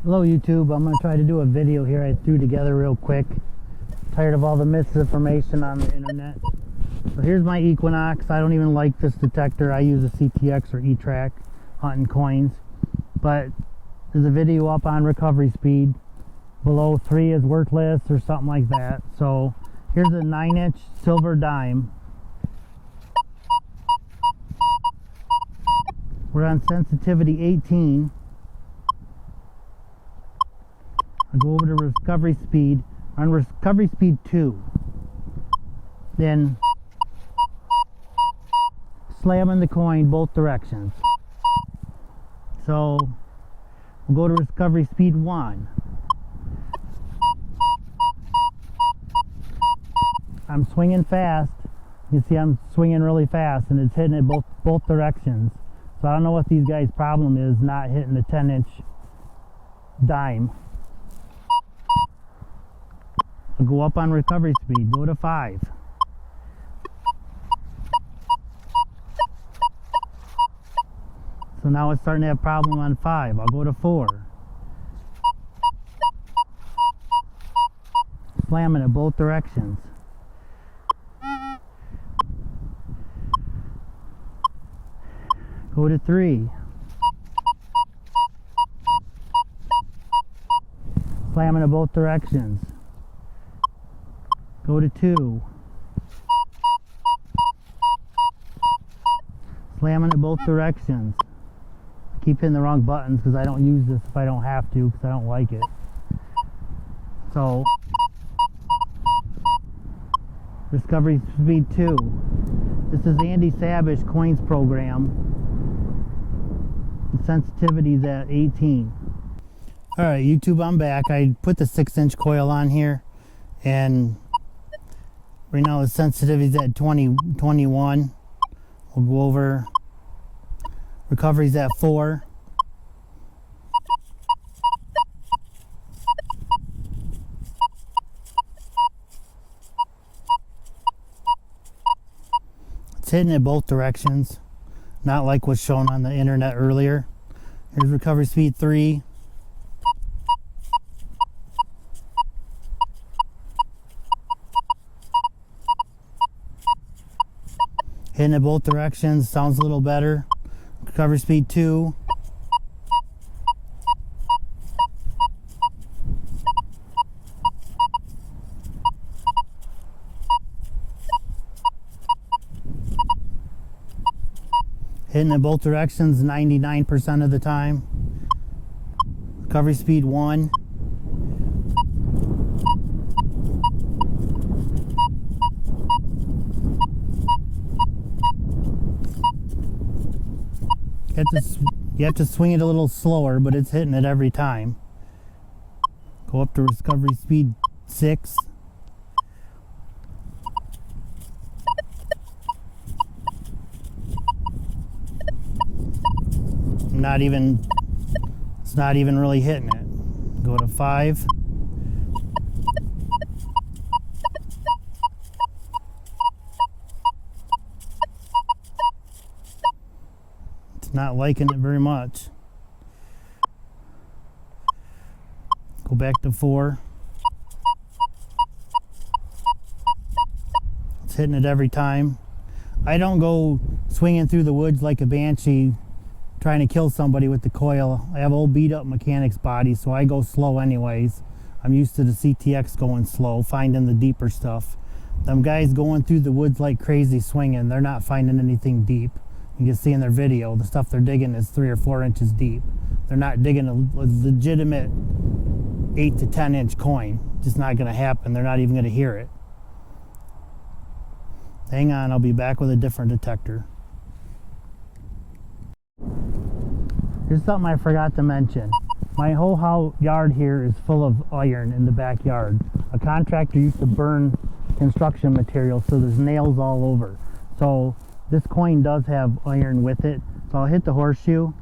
Hello YouTube, I'm going to try to do a video here I threw together real quick. Tired of all the misinformation on the internet. So here's my Equinox. I don't even like this detector. I use a CTX or E-Track hunting coins. But there's a video up on recovery speed. Below 3 is worthless or something like that. So here's a 9-inch silver dime. We're on sensitivity 18. I'll go over to recovery speed. On recovery speed 2. Then slamming the coin both directions. So we'll go to recovery speed 1. I'm swinging fast. You can see I'm swinging really fast and it's hitting it both directions. So I don't know what these guys' problem is not hitting the 10-inch dime. I'll go up on recovery speed, go to 5. So now it's starting to have a problem on 5. I'll go to 4. Slamming it both directions. Go to 3. Slamming it both directions. Go to 2. Slamming it both directions. I keep hitting the wrong buttons because I don't use this if I don't have to because I don't like it. So, recovery speed 2. This is Andy Sabish coins program. The sensitivity is at 18. Alright YouTube, I'm back. I put the 6-inch coil on here and right now the sensitivity is at 21. We'll go over. Recovery's at 4. It's hitting it both directions, not like what's shown on the internet earlier. Here's recovery speed 3. Hitting it both directions, sounds a little better. Recovery speed 2. Hitting it both directions 99% of the time. Recovery speed 1. You have to swing it a little slower, but it's hitting it every time. Go up to recovery speed 6. It's not even really hitting it. Go to 5. Not liking it very much. Go back to 4. It's hitting it every time. I don't go swinging through the woods like a banshee trying to kill somebody with the coil. I have old beat up mechanics body, so I go slow anyways. I'm used to the CTX going slow, finding the deeper stuff. Them guys going through the woods like crazy swinging, they're not finding anything deep. You can see in their video, the stuff they're digging is 3 or 4 inches deep. They're not digging a legitimate 8 to 10 inch coin. Just not going to happen. They're not even going to hear it. Hang on, I'll be back with a different detector. Here's something I forgot to mention. My whole yard here is full of iron in the backyard. A contractor used to burn construction material, so there's nails all over. So this coin does have iron with it. So I'll hit the horseshoe.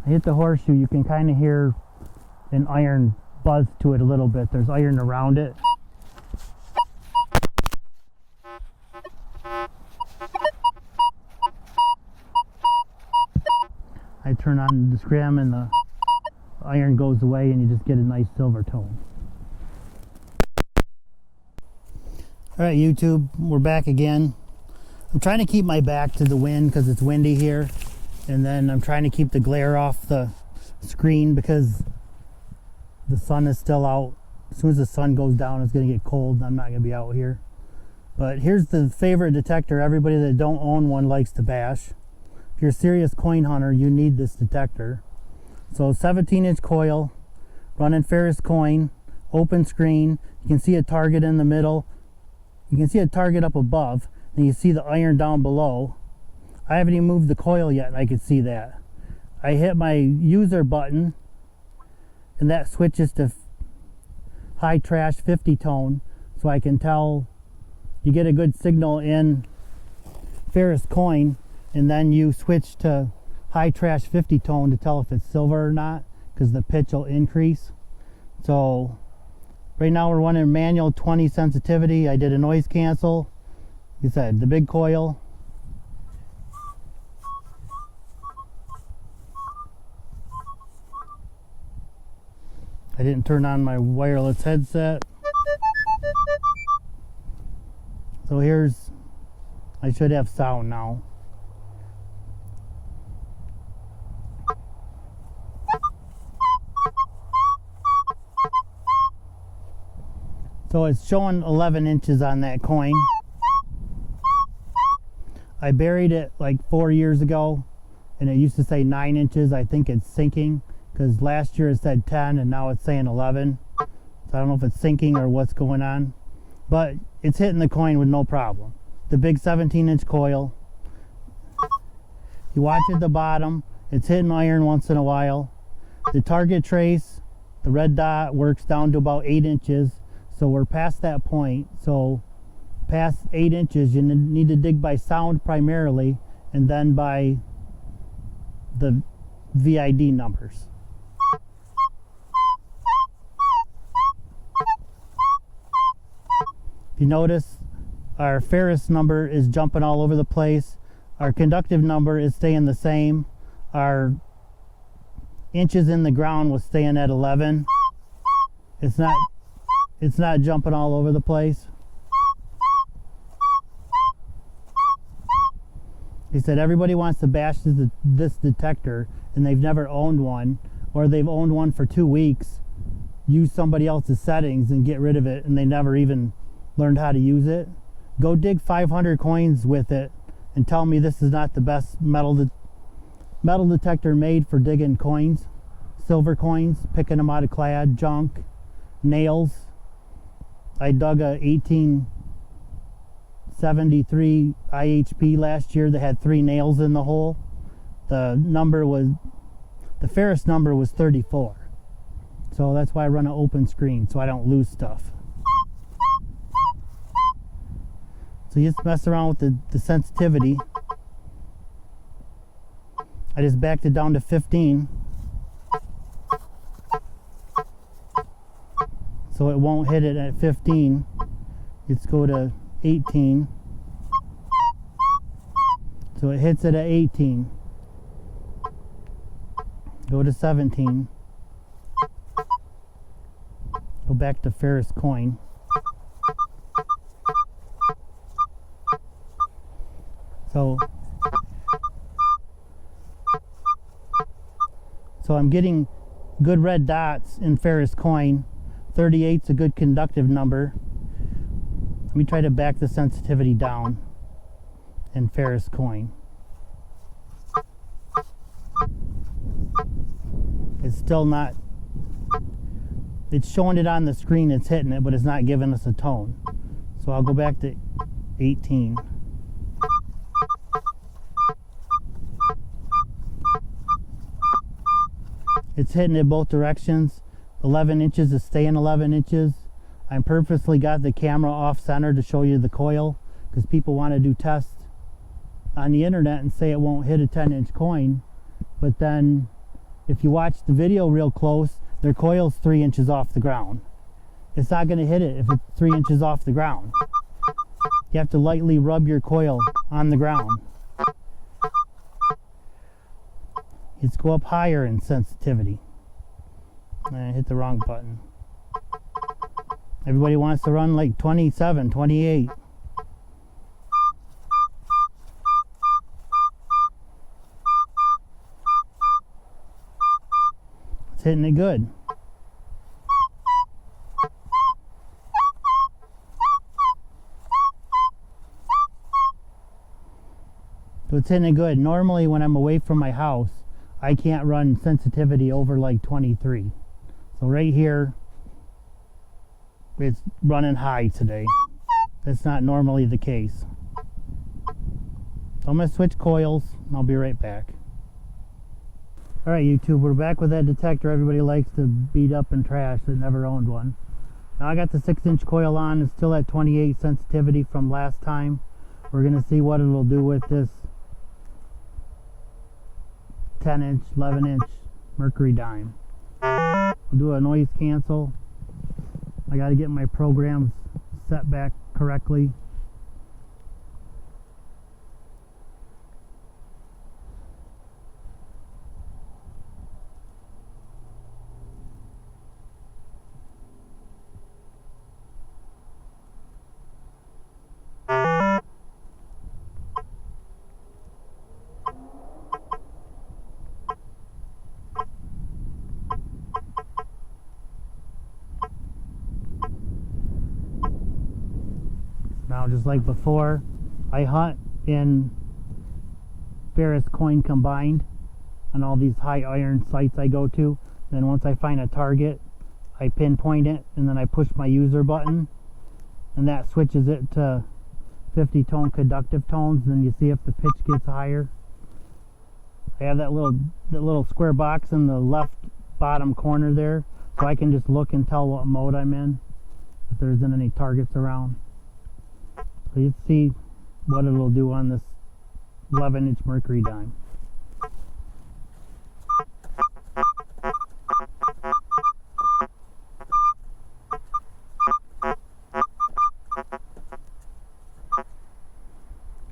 I hit the horseshoe, you can kind of hear an iron buzz to it a little bit. There's iron around it. turn on the scrim and the iron goes away and you just get a nice silver tone. Alright YouTube, we're back again. I'm trying to keep my back to the wind because it's windy here, and then I'm trying to keep the glare off the screen because the sun is still out. As soon as the sun goes down, it's going to get cold and I'm not going to be out here. But here's the favorite detector everybody that don't own one likes to bash. If you're a serious coin hunter, you need this detector. So 17-inch coil, running Ferris coin, open screen. You can see a target in the middle. You can see a target up above, and you see the iron down below. I haven't even moved the coil yet and I can see that. I hit my user button and that switches to high trash 50 tone, so I can tell you get a good signal in Ferris coin, and then you switch to high trash 50 tone to tell if it's silver or not, because the pitch will increase. So right now we're running manual 20 sensitivity. I did a noise cancel. Like I said, the big coil. I didn't turn on my wireless headset. So here's, I should have sound now. So it's showing 11 inches on that coin. I buried it like 4 years ago and it used to say 9 inches. I think it's sinking, because last year it said 10 and now it's saying 11. So I don't know if it's sinking or what's going on, but it's hitting the coin with no problem. The big 17-inch coil. You watch at the bottom, it's hitting iron once in a while. The target trace, the red dot, works down to about 8 inches. So we're past that point. So past 8 inches, you need to dig by sound primarily, and then by the VID numbers. If you notice, our Ferris number is jumping all over the place. Our conductive number is staying the same. Our inches in the ground was staying at 11. It's not jumping all over the place. He said everybody wants to bash this detector and they've never owned one, or they've owned one for 2 weeks, use somebody else's settings and get rid of it, and they never even learned how to use it. Go dig 500 coins with it and tell me this is not the best metal detector made for digging coins, silver coins, picking them out of clad, junk, nails. I dug a 1873 IHP last year that had 3 nails in the hole. The Ferris number was 34. So that's why I run an open screen, so I don't lose stuff. So you just mess around with the sensitivity. I just backed it down to 15. So it won't hit it at 15. Let's go to 18. So it hits it at 18. Go to 17. Go back to Ferris coin. So I'm getting good red dots in Ferris coin. 38's a good conductive number. Let me try to back the sensitivity down in Ferris coin. It's still not, it's showing it on the screen, it's hitting it, but it's not giving us a tone. So I'll go back to 18. It's hitting it both directions. 11 inches is staying 11 inches. I purposely got the camera off center to show you the coil, because people want to do tests on the internet and say it won't hit a 10-inch coin. But then if you watch the video real close, their coil's 3 inches off the ground. It's not going to hit it if it's 3 inches off the ground. You have to lightly rub your coil on the ground. Let's go up higher in sensitivity. I hit the wrong button. Everybody wants to run like 27, 28. It's hitting it good. So it's hitting it good. Normally when I'm away from my house, I can't run sensitivity over like 23. So right here, it's running high today. That's not normally the case. So I'm going to switch coils and I'll be right back. Alright YouTube, we're back with that detector everybody likes to beat up and trash that never owned one. Now I got the 6-inch coil on. It's still at 28 sensitivity from last time. We're going to see what it'll do with this 10-inch, 11-inch mercury dime. I'll do a noise cancel. I got to get my programs set back correctly. Now, just like before, I hunt in ferrous coin combined on all these high iron sites I go to. Then once I find a target, I pinpoint it and then I push my user button and that switches it to 50 tone conductive tones. Then you see if the pitch gets higher. I have that little square box in the left bottom corner there, so I can just look and tell what mode I'm in if there isn't any targets around. So you see what it'll do on this 11-inch mercury dime.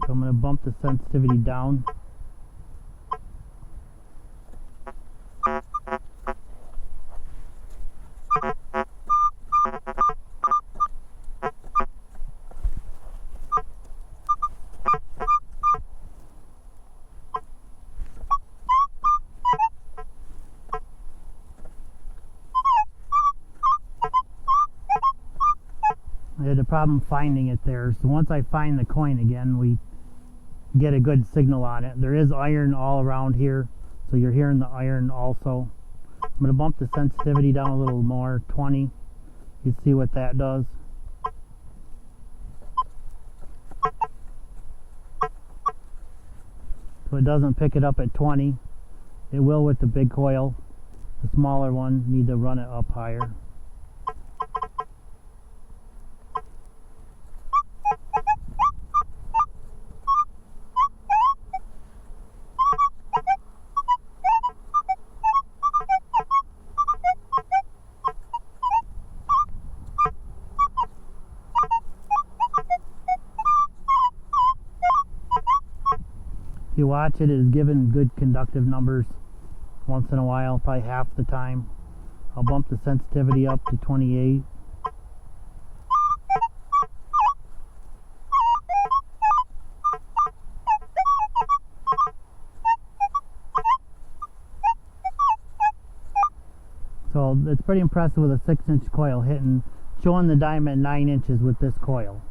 So I'm going to bump the sensitivity down. I had a problem finding it there, so once I find the coin again, we get a good signal on it. There is iron all around here, so you're hearing the iron also. I'm going to bump the sensitivity down a little more, 20. You see what that does. So it doesn't pick it up at 20. It will with the big coil. The smaller one, need to run it up higher. If you watch it, it is given good conductive numbers once in a while, probably half the time. I'll bump the sensitivity up to 28. So it's pretty impressive with a 6-inch coil showing the dime at 9 inches with this coil.